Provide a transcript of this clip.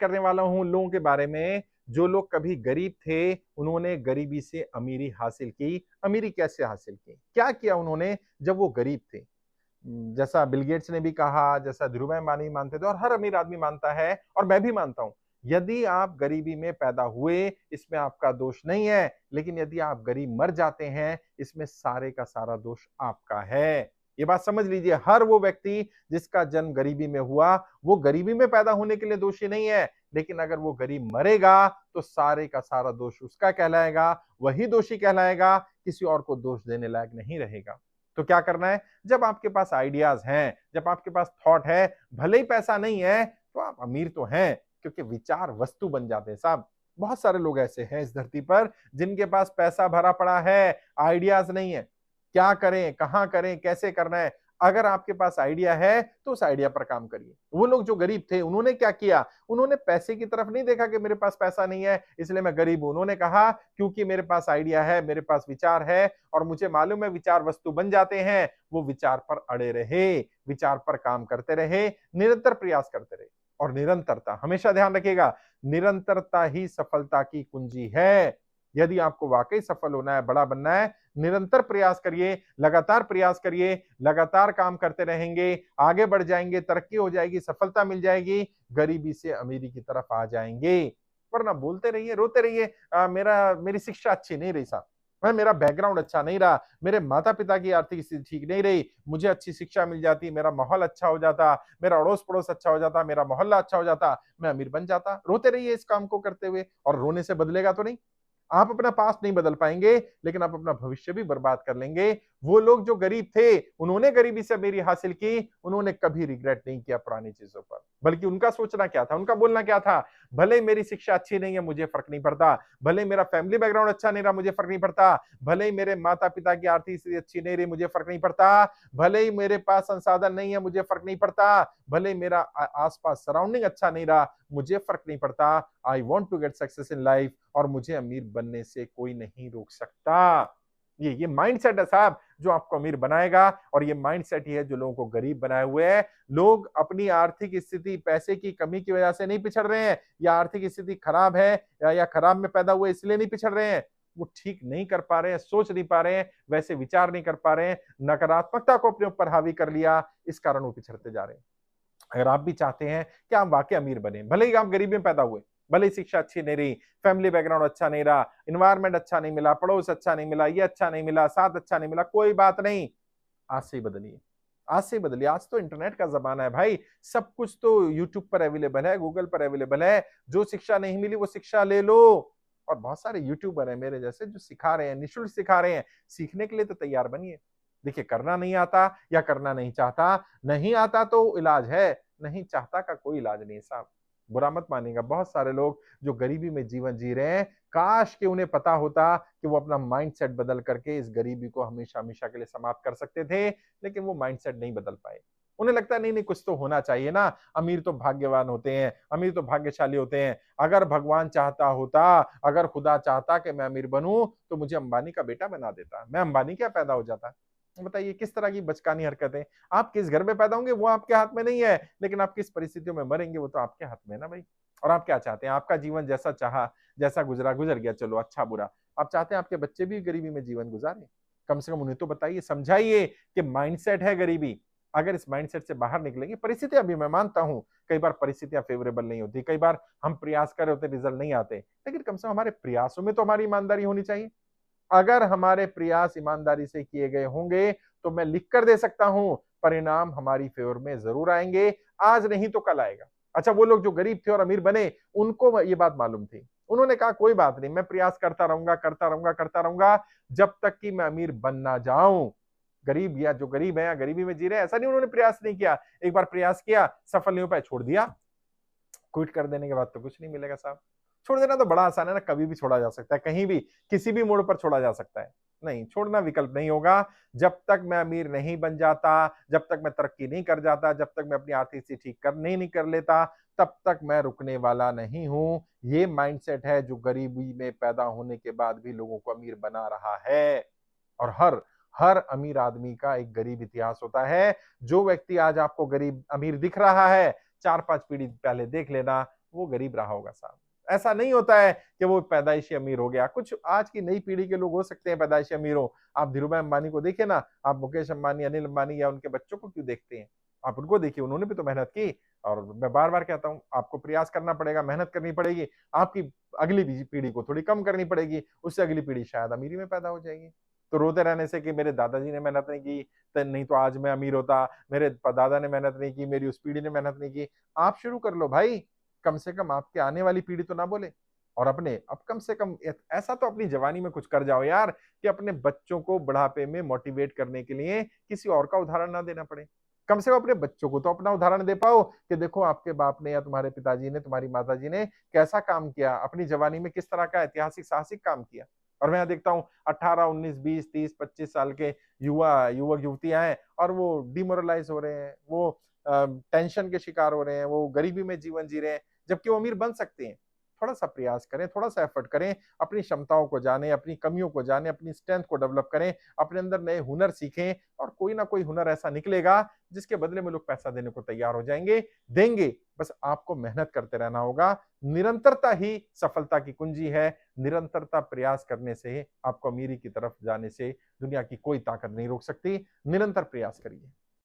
करने वाला हूं उन लोगों के बारे में जो लोग कभी गरीब थे, उन्होंने गरीबी से अमीरी हासिल की। अमीरी कैसे हासिल की? क्या किया उन्होंने जब वो गरीब थे? जैसा बिल गेट्स ने भी कहा, जैसा धीरूभाई अंबानी मानते थे और हर अमीर आदमी मानता है और मैं भी मानता हूं, यदि आप गरीबी में पैदा हुए, इसमें आपका दोष नहीं है, लेकिन यदि आप गरीब मर जाते हैं, इसमें सारे का सारा दोष आपका है। ये बात समझ लीजिए, हर वो व्यक्ति जिसका जन्म गरीबी में हुआ, वो गरीबी में पैदा होने के लिए दोषी नहीं है, लेकिन अगर वो गरीब मरेगा, तो सारे का सारा दोष उसका कहलाएगा, वही दोषी कहलाएगा, किसी और को दोष देने लायक नहीं रहेगा। तो क्या करना है? जब आपके पास आइडियाज हैं, जब आपके पास थॉट है, भले ही पैसा नहीं है, तो आप अमीर तो हैं, क्योंकि विचार वस्तु बन जाते हैं साहब। बहुत सारे लोग ऐसे हैं इस धरती पर जिनके पास पैसा भरा पड़ा है, आइडियाज नहीं है। क्या करें, कहां करें, कैसे करना है? अगर आपके पास आइडिया है तो उस आइडिया पर काम करिए। वो लोग जो गरीब थे, उन्होंने क्या किया? उन्होंने पैसे की तरफ नहीं देखा कि मेरे पास पैसा नहीं है इसलिए मैं गरीब हूं। उन्होंने कहा क्योंकि मेरे पास आइडिया है, मेरे पास विचार है और मुझे मालूम है विचार वस्तु बन जाते हैं। वो विचार पर अड़े रहे, विचार पर काम करते रहे, निरंतर प्रयास करते रहे। और निरंतरता, हमेशा ध्यान रखिएगा, निरंतरता ही सफलता की कुंजी है। यदि आपको वाकई सफल होना है, बड़ा बनना है, निरंतर प्रयास करिए, लगातार प्रयास करिए, लगातार काम करते रहेंगे, आगे बढ़ जाएंगे, तरक्की हो जाएगी, सफलता मिल जाएगी, गरीबी से अमीरी की तरफ आ जाएंगे। वरना बोलते रहिए, रोते रहिए, मेरी शिक्षा अच्छी नहीं रही साहब, मेरा बैकग्राउंड अच्छा नहीं रहा, मेरे माता पिता की आर्थिक स्थिति ठीक नहीं रही, मुझे अच्छी शिक्षा मिल जाती, मेरा माहौल अच्छा हो जाता, मेरा अड़ोस पड़ोस अच्छा हो जाता, मेरा मोहल्ला अच्छा हो जाता, मैं अमीर बन जाता। रोते रहिए इस काम को करते हुए, और रोने से बदलेगा तो नहीं। आप अपना पास्ट नहीं बदल पाएंगे, लेकिन आप अपना भविष्य भी बर्बाद कर लेंगे। वो लोग जो गरीब थे, उन्होंने गरीबी से अमीरी हासिल की, उन्होंने कभी रिग्रेट नहीं किया पुरानी चीजों पर, बल्कि उनका सोचना क्या था, उनका बोलना क्या था? भले ही मेरी शिक्षा अच्छी नहीं है, मुझे फर्क नहीं पड़ता, भले ही मेरा फैमिली बैकग्राउंड अच्छा नहीं रहा, मुझे फर्क नहीं पड़ता, भले ही मेरे माता पिता की आर्थिक स्थिति अच्छी नहीं रही, मुझे फर्क नहीं पड़ता, भले ही मेरे पास संसाधन नहीं है, मुझे फर्क नहीं पड़ता, भले ही मेरा आसपास सराउंडिंग अच्छा नहीं रहा, मुझे फर्क नहीं पड़ता। I want to get success in life, और मुझे अमीर बनने से कोई नहीं रोक सकता। ये माइंडसेट है साहब जो आपको अमीर बनाएगा, और ये माइंडसेट ही है जो लोगों को गरीब बनाए हुए है। लोग अपनी आर्थिक स्थिति, पैसे की कमी की वजह से नहीं पिछड़ रहे हैं, या आर्थिक स्थिति खराब है या खराब में पैदा हुए इसलिए नहीं पिछड़ रहे हैं। वो ठीक नहीं कर पा रहे हैं, सोच नहीं पा रहे हैं, वैसे विचार नहीं कर पा रहे हैं, नकारात्मकता को अपने ऊपर हावी कर लिया, इस कारण वो पिछड़ते जा रहे हैं। अगर आप भी चाहते हैं कि आप वाकई अमीर बने, भले ही आप गरीबी में पैदा हुए, भले ही शिक्षा अच्छी नहीं रही, फैमिली बैकग्राउंड अच्छा नहीं रहा, इन्वायरमेंट अच्छा नहीं मिला, पड़ोस अच्छा नहीं मिला, ये अच्छा नहीं मिला, साथ अच्छा नहीं मिला, कोई बात नहीं। आज से ही बदलिए, आज से ही बदलिए। आज तो इंटरनेट का जमाना है भाई, सब कुछ तो यूट्यूब पर अवेलेबल है, गूगल पर अवेलेबल है। जो शिक्षा नहीं मिली वो शिक्षा ले लो। और बहुत सारे यूट्यूबर हैं मेरे जैसे जो सिखा रहे हैं, निःशुल्क सिखा रहे हैं। सीखने के लिए तो तैयार बनिए। देखिए, करना नहीं आता या करना नहीं चाहता, नहीं आता तो इलाज है, नहीं चाहता का कोई इलाज नहीं साहब। बुरा मत मानिएगा, बहुत सारे लोग जो गरीबी में जीवन जी रहे हैं, काश कि उन्हें पता होता कि वो अपना माइंडसेट बदल करके इस गरीबी को हमेशा हमेशा के लिए समाप्त कर सकते थे, लेकिन वो माइंडसेट नहीं बदल पाए। उन्हें लगता है नहीं नहीं, कुछ तो होना चाहिए ना, अमीर तो भाग्यवान होते हैं, अमीर तो भाग्यशाली होते हैं। अगर भगवान चाहता होता, अगर खुदा चाहता कि मैं अमीर बनूं, तो मुझे अंबानी का बेटा बना देता, मैं अंबानी क्या पैदा हो जाता। बताइए किस तरह की बचकानी हरकतें। आप किस घर में पैदा होंगे वो आपके हाथ में नहीं है, लेकिन आप किस परिस्थितियों में मरेंगे वो तो आपके हाथ में है ना भाई। और आप क्या चाहते हैं? आपका जीवन जैसा चाहा, जैसा गुजरा गुजर गया, चलो अच्छा बुरा। आप चाहते हैं आपके बच्चे भी गरीबी में जीवन गुजारे? कम से कम उन्हें तो बताइए, समझाइए कि माइंडसेट है गरीबी। अगर इस माइंडसेट से बाहर निकलेंगे, परिस्थितियां भी मैं मानता हूं कई बार परिस्थितियां फेवरेबल नहीं होती, कई बार हम प्रयास कर रहे होते रिजल्ट नहीं आते, लेकिन कम से कम हमारे प्रयासों में तो हमारी ईमानदारी होनी चाहिए। अगर हमारे प्रयास ईमानदारी से किए गए होंगे, तो मैं लिख कर दे सकता हूं परिणाम हमारी फेवर में जरूर आएंगे। आज नहीं तो कल आएगा। अच्छा, वो लोग जो गरीब थे और अमीर बने, उनको ये बात मालूम थी। उन्होंने कहा कोई बात नहीं, मैं प्रयास करता रहूंगा, करता रहूंगा, करता रहूंगा, जब तक कि मैं अमीर बन ना जाऊं। गरीब या जो गरीब है या गरीबी में जी रहे हैं, ऐसा नहीं उन्होंने प्रयास नहीं किया। एक बार प्रयास किया, सफल नहीं हो पाए, छोड़ दिया। क्विट कर देने के बाद तो कुछ नहीं मिलेगा साहब। छोड़ देना तो बड़ा आसान है ना, कभी भी छोड़ा जा सकता है, कहीं भी, किसी भी मोड़ पर छोड़ा जा सकता है। नहीं, छोड़ना विकल्प नहीं होगा। जब तक मैं अमीर नहीं बन जाता, जब तक मैं तरक्की नहीं कर जाता, जब तक मैं अपनी आर्थिक स्थिति ठीक कर नहीं कर लेता, तब तक मैं रुकने वाला नहीं हूं। ये माइंडसेट है जो गरीबी में पैदा होने के बाद भी लोगों को अमीर बना रहा है। और हर हर अमीर आदमी का एक गरीब इतिहास होता है। जो व्यक्ति आज आपको गरीब अमीर दिख रहा है, 4-5 पीढ़ी पहले देख लेना, वो गरीब रहा होगा साहब। ऐसा नहीं होता है कि वो पैदाइशी अमीर हो गया। कुछ आज की नई पीढ़ी के लोग हो सकते हैं पैदाइशी अमीर हो। आप धीरूभाई अंबानी को देखिए ना, आप मुकेश अंबानी, अनिल अंबानी या उनके बच्चों को क्यों देखते हैं? आप उनको देखिए, उन्होंने भी तो मेहनत की। और मैं बार-बार कहता हूँ, आपको प्रयास करना पड़ेगा, मेहनत करनी पड़ेगी। आपकी अगली पीढ़ी को थोड़ी कम करनी पड़ेगी, उससे अगली पीढ़ी शायद अमीरी में पैदा हो जाएगी। तो रोते रहने से कि मेरे दादाजी ने मेहनत नहीं की, त नहीं तो आज मैं अमीर होता, मेरे दादा ने मेहनत नहीं की, मेरी उस पीढ़ी ने मेहनत नहीं की। आप शुरू कर लो भाई, कम से कम आपके आने वाली पीढ़ी तो ना बोले। और अपने अब कम से कम ऐसा तो अपनी जवानी में कुछ कर जाओ यार, कि अपने बच्चों को बुढ़ापे में मोटिवेट करने के लिए किसी और का उदाहरण ना देना पड़े। कम से कम अपने बच्चों को तो अपना उदाहरण दे पाओ कि देखो आपके बाप ने या तुम्हारे पिताजी ने, तुम्हारी माताजी ने कैसा काम किया, अपनी जवानी में किस तरह का ऐतिहासिक साहसिक काम किया। और मैं यहाँ देखता हूँ 18, 19, 20, 30, 25 साल के युवक युवतियां हैं और वो डिमोरलाइज हो रहे हैं, वो टेंशन के शिकार हो रहे हैं, वो गरीबी में जीवन जी रहे हैं, जबकि वो अमीर बन सकते हैं। थोड़ा सा प्रयास करें, थोड़ा सा एफर्ट करें, अपनी क्षमताओं को जानें, अपनी कमियों को जानें, अपनी स्ट्रेंथ को डेवलप करें, अपने अंदर नए हुनर सीखें और कोई ना कोई हुनर ऐसा निकलेगा जिसके बदले में लोग पैसा देने को तैयार हो जाएंगे, देंगे। बस आपको मेहनत करते रहना होगा। निरंतरता ही सफलता की कुंजी है। निरंतरता प्रयास करने से आपको अमीरी की तरफ जाने से दुनिया की कोई ताकत नहीं रोक सकती। निरंतर प्रयास करिए।